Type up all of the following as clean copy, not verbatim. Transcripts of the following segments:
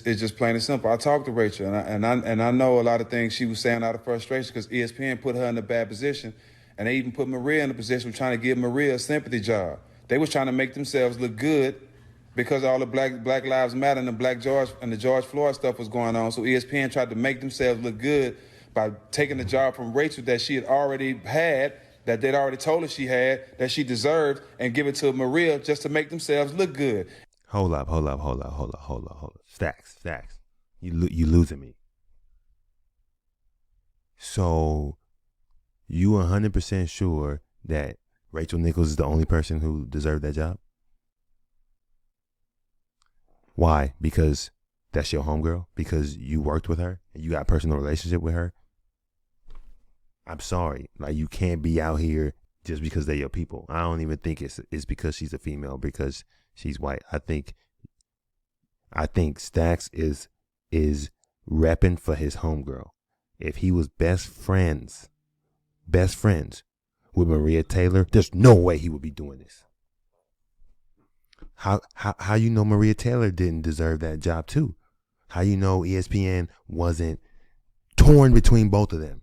just plain and simple. I talked to Rachel, and I know a lot of things she was saying out of frustration because ESPN put her in a bad position, and they even put Maria in a position of trying to give Maria a sympathy job. They was trying to make themselves look good because all the Black Lives Matter and the George Floyd stuff was going on. So ESPN tried to make themselves look good by taking the job from Rachel that she had already had, that they'd already told her she had, that she deserved, and give it to Maria just to make themselves look good. Hold up. Stacks. You losing me. So you 100% sure that Rachel Nichols is the only person who deserved that job? Why? Because that's your homegirl? Because you worked with her and you got a personal relationship with her? I'm sorry. Like, you can't be out here just because they're your people. I don't even think it's because she's a female, because she's white. I think Stacks is repping for his homegirl. If he was best friends with Maria Taylor, there's no way he would be doing this. How you know Maria Taylor didn't deserve that job too? How you know ESPN wasn't torn between both of them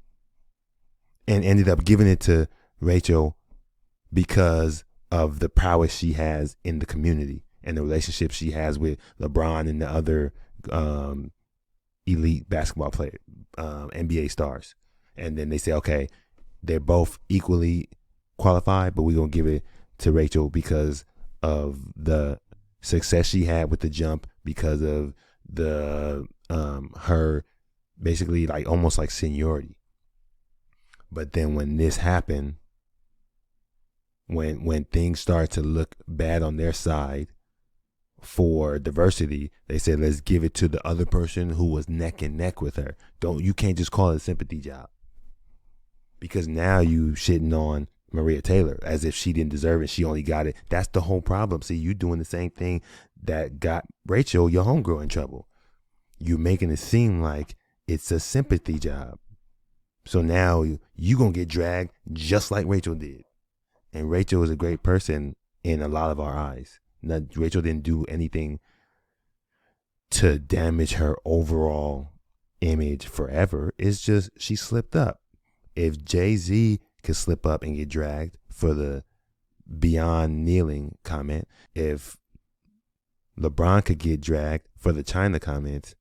and ended up giving it to Rachel because of the prowess she has in the community and the relationship she has with LeBron and the other elite basketball player, NBA stars. And then they say, okay, they're both equally qualified, but we're going to give it to Rachel because of the success she had with the jump, because of the her basically like almost like seniority. But then when this happened, when things start to look bad on their side for diversity, they said, let's give it to the other person who was neck and neck with her. You can't just call it a sympathy job, because now you shitting on Maria Taylor as if she didn't deserve it. She only got it. That's the whole problem. See, you doing the same thing that got Rachel, your homegirl, in trouble. You making it seem like it's a sympathy job. So now you going to get dragged just like Rachel did. And Rachel is a great person in a lot of our eyes. Now, Rachel didn't do anything to damage her overall image forever. It's just she slipped up. If Jay-Z could slip up and get dragged for the beyond kneeling comment, if LeBron could get dragged for the China comments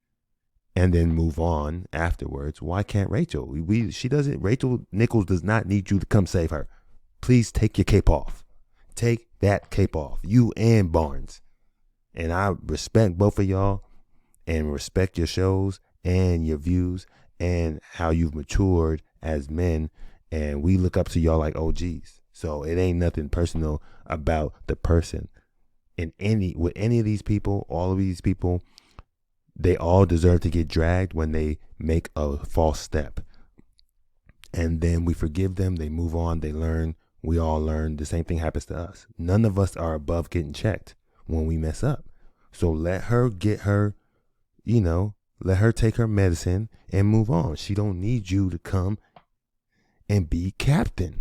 and then move on afterwards, why can't Rachel? Rachel Nichols does not need you to come save her. Please take your cape off. Take that cape off. You and Barnes. And I respect both of y'all and respect your shows and your views and how you've matured as men. And we look up to y'all like OGs. So it ain't nothing personal about the person. With any of these people, all of these people, they all deserve to get dragged when they make a false step. And then we forgive them. They move on. They learn. We all learn. The same thing happens to us. None of us are above getting checked when we mess up. So let her get her, let her take her medicine and move on. She don't need you to come and be captain.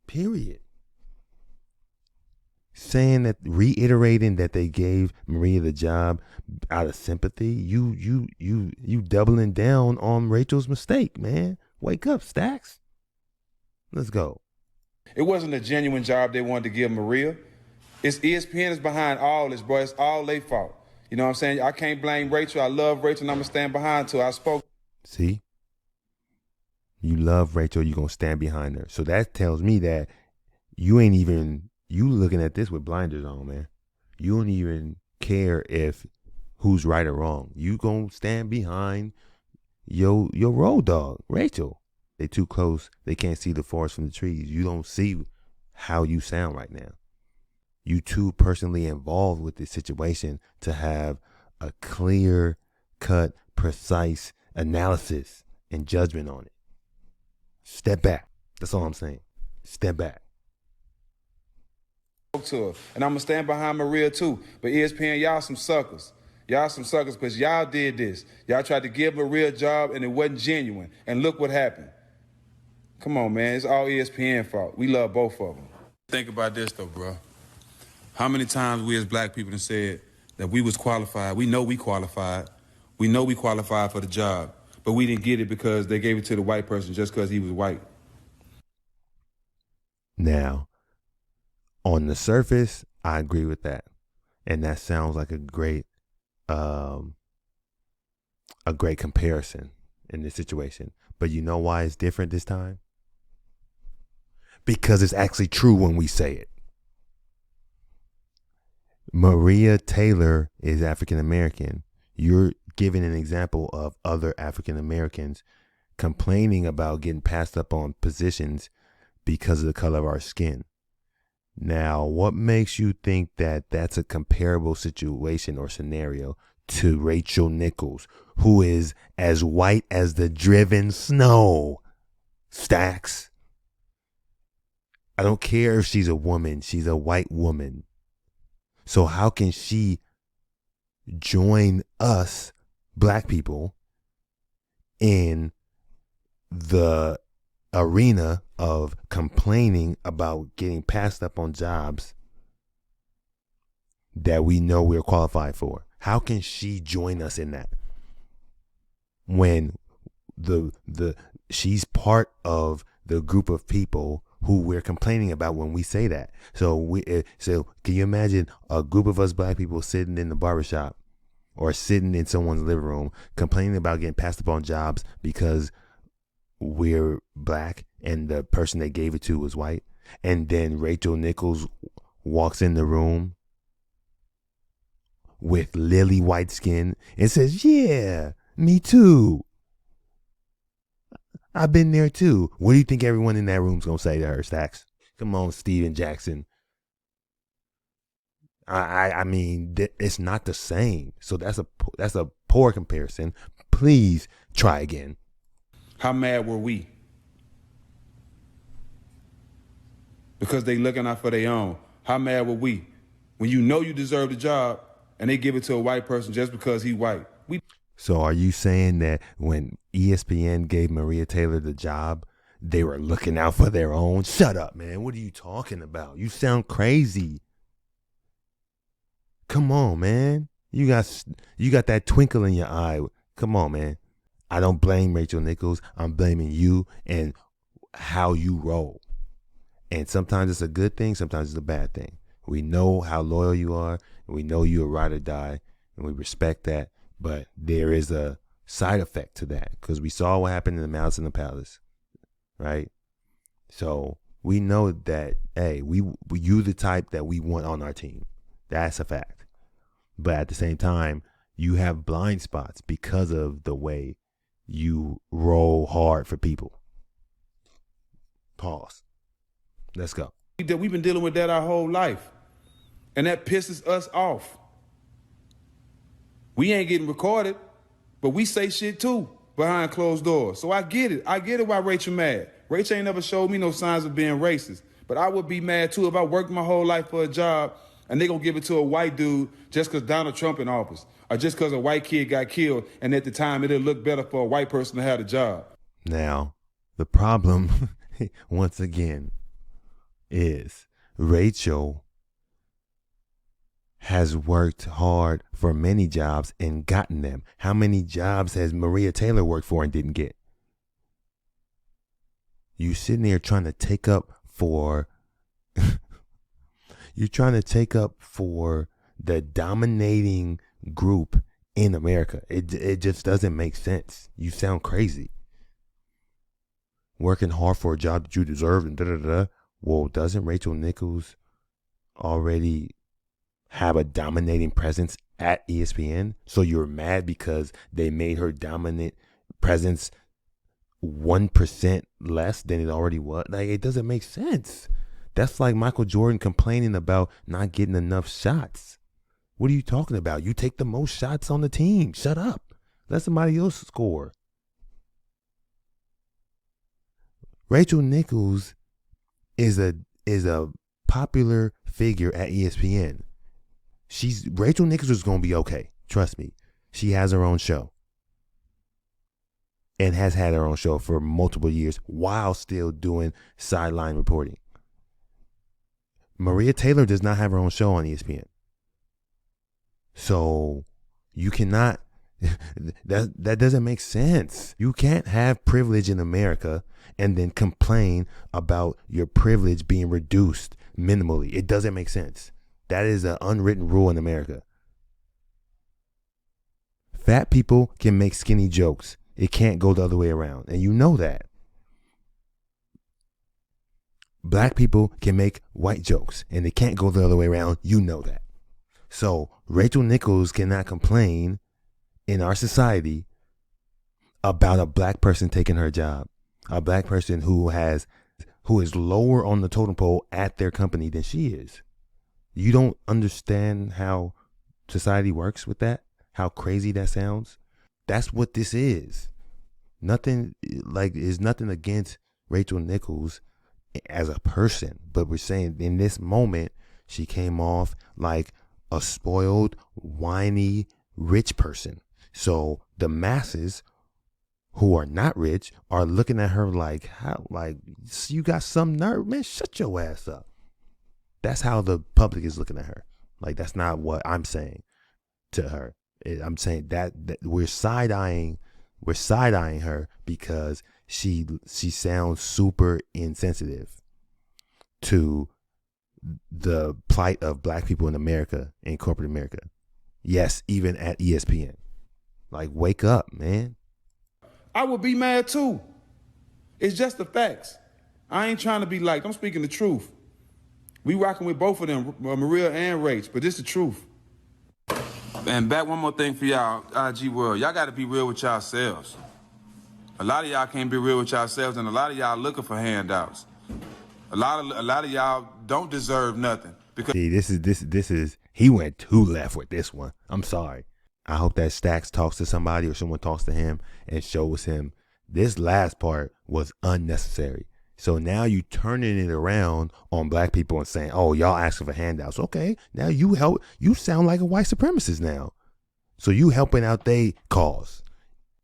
Period. Reiterating that they gave Maria the job out of sympathy, you doubling down on Rachel's mistake, man. Wake up, Stacks. Let's go. It wasn't a genuine job they wanted to give Maria. It's ESPN is behind all this, bro. It's all their fault. You know what I'm saying? I can't blame Rachel. I love Rachel, and I'm going to stand behind her. I spoke. See? You love Rachel, you're going to stand behind her. So that tells me that you looking at this with blinders on, man. You don't even care if who's right or wrong. You going to stand behind your road dog, Rachel. They too close. They can't see the forest from the trees. You don't see how you sound right now. You too personally involved with this situation to have a clear cut, precise analysis and judgment on it. Step back. That's all I'm saying. Step back. To her. And I'm going to stand behind Maria too. But ESPN, y'all some suckers. Y'all some suckers because y'all did this. Y'all tried to give Maria a job and it wasn't genuine. And look what happened. Come on, man. It's all ESPN fault. We love both of them. Think about this, though, bro. How many times we as black people have said that we was qualified, we know we qualified, We know we qualified for the job, but we didn't get it because they gave it to the white person just because he was white. Now, on the surface, I agree with that. And that sounds like a great comparison in this situation. But you know why it's different this time? Because it's actually true when we say it. Maria Taylor is African American. You're giving an example of other African Americans complaining about getting passed up on positions because of the color of our skin. Now, what makes you think that that's a comparable situation or scenario to Rachel Nichols, who is as white as the driven snow? Stacks. I don't care if she's a woman. She's a white woman. So how can she join us, black people, in the arena of complaining about getting passed up on jobs that we know we're qualified for? How can she join us in that when she's part of the group of people who we're complaining about when we say that? So can you imagine a group of us black people sitting in the barbershop or sitting in someone's living room complaining about getting passed up on jobs because we're black and the person they gave it to was white, and then Rachel Nichols walks in the room with lily white skin and says, yeah, me too, I've been there too. What do you think everyone in that room's gonna say to her, Stacks? Come on, Stephan Jackson. I mean, it's not the same. So that's a poor comparison. Please try again. How mad were we? Because they looking out for their own. How mad were we? When you know you deserve the job and they give it to a white person just because he white. So are you saying that when ESPN gave Maria Taylor the job, they were looking out for their own? Shut up, man. What are you talking about? You sound crazy. Come on, man. You got that twinkle in your eye. Come on, man. I don't blame Rachel Nichols. I'm blaming you and how you roll. And sometimes it's a good thing, sometimes it's a bad thing. We know how loyal you are, and we know you're a ride or die, and we respect that. But there is a side effect to that because we saw what happened in the Malice in the Palace, right? So we know that, hey, you the type that we want on our team. That's a fact. But at the same time, you have blind spots because of the way you roll hard for people. Pause. Let's go. We've been dealing with that our whole life. And that pisses us off. We ain't getting recorded, but we say shit too behind closed doors. So I get it. I get it why Rachel mad. Rachel ain't never showed me no signs of being racist. But I would be mad too if I worked my whole life for a job and they gonna give it to a white dude just because Donald Trump in office. Or just because a white kid got killed and at the time it'll look better for a white person to have a job. Now, the problem, once again, is Rachel has worked hard for many jobs and gotten them. How many jobs has Maria Taylor worked for and didn't get? You sitting there trying to take up for you're trying to take up for the dominating group in America. It just doesn't make sense. You sound crazy. Working hard for a job that you deserve and da-da-da. Well, doesn't Rachel Nichols already have a dominating presence at ESPN? So you're mad because they made her dominant presence 1% less than it already was? Like, it doesn't make sense. That's like Michael Jordan complaining about not getting enough shots. What are you talking about? You take the most shots on the team. Shut up. Let somebody else score. Rachel Nichols is a popular figure at ESPN. Rachel Nichols is going to be okay. Trust me. She has her own show. And has had her own show for multiple years while still doing sideline reporting. Maria Taylor does not have her own show on ESPN. So you cannot That doesn't make sense. You can't have privilege in America and then complain about your privilege being reduced minimally. It doesn't make sense. That is an unwritten rule in America. Fat people can make skinny jokes. It can't go the other way around. And you know that. Black people can make white jokes and it can't go the other way around. You know that. So Rachel Nichols cannot complain in our society about a black person taking her job. A black person who is lower on the totem pole at their company than she is. You don't understand how society works with that? How crazy that sounds? That's what this is. Nothing is nothing against Rachel Nichols as a person, but we're saying in this moment she came off like a spoiled, whiny, rich person. So the masses who are not rich are looking at her like, how, like, you got some nerve, man, shut your ass up. That's how the public is looking at her. Like, that's not what I'm saying to her. I'm saying that we're side-eyeing her because she sounds super insensitive to the plight of black people in America, in corporate America. Yes, even at ESPN. Like, wake up, man. I would be mad too. It's just the facts. I ain't trying to be liked. I'm speaking the truth. We rocking with both of them, Maria and Rach, but this is the truth. And back one more thing for y'all, IG World. Y'all got to be real with yourselves. A lot of y'all can't be real with yourselves, and a lot of y'all looking for handouts. A lot of y'all don't deserve nothing. Because See, this is he went too left with this one. I'm sorry. I hope that Stacks talks to somebody or someone talks to him and shows him this last part was unnecessary. So now you turning it around on black people and saying, oh, y'all asking for handouts. Okay, now you sound like a white supremacist now. So you helping out they cause.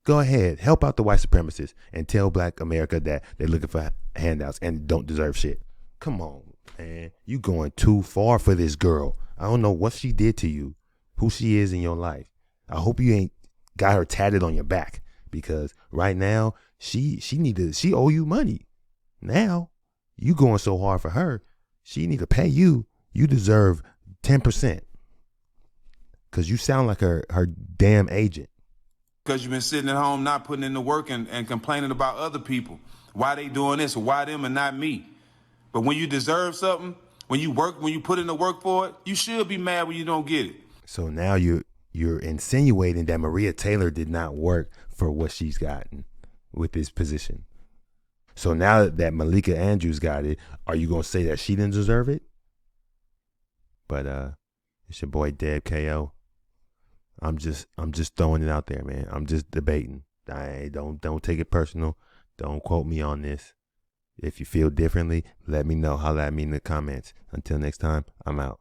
Go ahead, help out the white supremacists and tell black America that they're looking for handouts and don't deserve shit. Come on, man. You going too far for this girl. I don't know what she did to you, who she is in your life. I hope you ain't got her tatted on your back, because right now she owe you money. Now you going so hard for her, she need to pay you. You deserve 10% because you sound like her damn agent. because you've been sitting at home not putting in the work and complaining about other people. Why they doing this or why them and not me? But when you deserve something, when you put in the work for it, you should be mad when you don't get it. So now you're insinuating that Maria Taylor did not work for what she's gotten with this position. So now that Malika Andrews got it, are you gonna say that she didn't deserve it? But it's your boy Deb KO. I'm just throwing it out there, man. I'm just debating. Don't take it personal. Don't quote me on this. If you feel differently, let me know. Holla at me in the comments. Until next time, I'm out.